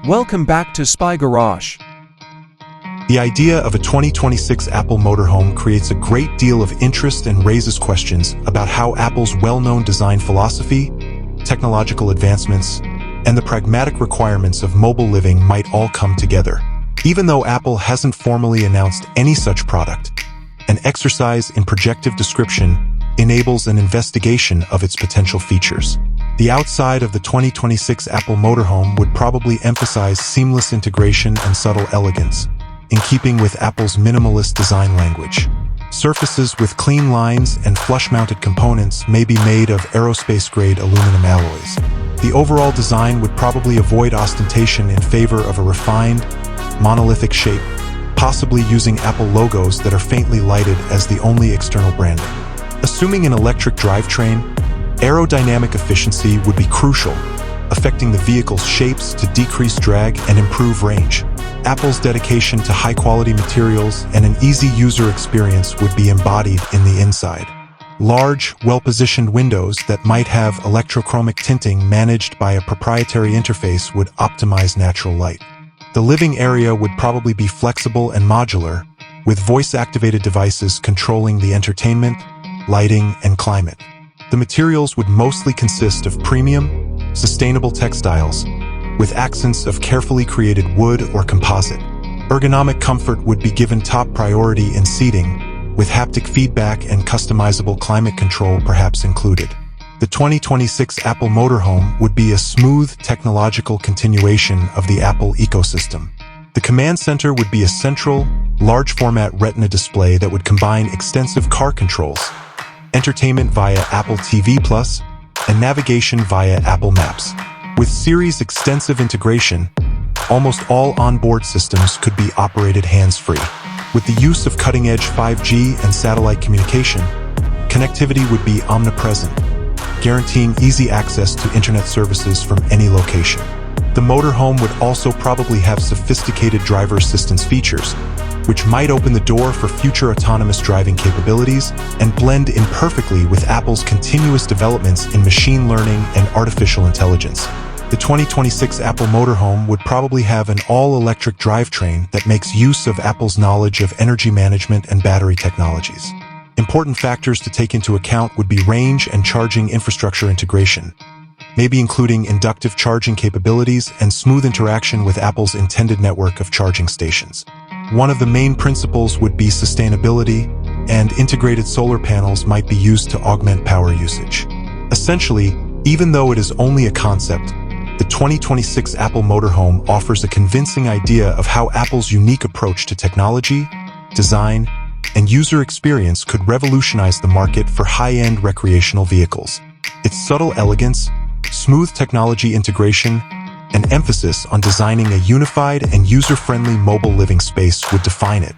Welcome back to Spy Garage. The idea of a 2026 Apple Motorhome creates a great deal of interest and raises questions about how Apple's well-known design philosophy, technological advancements, and the pragmatic requirements of mobile living might all come together. Even though Apple hasn't formally announced any such product, an exercise in projective description enables an investigation of its potential features. The outside of the 2026 Apple Motorhome would probably emphasize seamless integration and subtle elegance, in keeping with Apple's minimalist design language. Surfaces with clean lines and flush-mounted components may be made of aerospace-grade aluminum alloys. The overall design would probably avoid ostentation in favor of a refined, monolithic shape, possibly using Apple logos that are faintly lighted as the only external branding. Assuming an electric drivetrain, aerodynamic efficiency would be crucial, affecting the vehicle's shapes to decrease drag and improve range. Apple's dedication to high-quality materials and an easy user experience would be embodied in the inside. Large, well-positioned windows that might have electrochromic tinting managed by a proprietary interface would optimize natural light. The living area would probably be flexible and modular, with voice-activated devices controlling the entertainment, lighting, and climate. The materials would mostly consist of premium, sustainable textiles, with accents of carefully created wood or composite. Ergonomic comfort would be given top priority in seating, with haptic feedback and customizable climate control perhaps included. The 2026 Apple Motorhome would be a smooth technological continuation of the Apple ecosystem. The command center would be a central, large-format Retina display that would combine extensive car controls, entertainment via Apple TV+, and navigation via Apple Maps. With Siri's extensive integration, almost all onboard systems could be operated hands-free. With the use of cutting-edge 5G and satellite communication, connectivity would be omnipresent, guaranteeing easy access to internet services from any location. The motorhome would also probably have sophisticated driver assistance features, which might open the door for future autonomous driving capabilities and blend in perfectly with Apple's continuous developments in machine learning and artificial intelligence. The 2026 Apple Motorhome would probably have an all-electric drivetrain that makes use of Apple's knowledge of energy management and battery technologies. Important factors to take into account would be range and charging infrastructure integration, maybe including inductive charging capabilities and smooth interaction with Apple's intended network of charging stations. One of the main principles would be sustainability, and integrated solar panels might be used to augment power usage. Essentially, even though it is only a concept, the 2026 Apple Motorhome offers a convincing idea of how Apple's unique approach to technology, design, and user experience could revolutionize the market for high-end recreational vehicles. Its subtle elegance, smooth technology integration, and emphasis on designing a unified and user-friendly mobile living space would define it.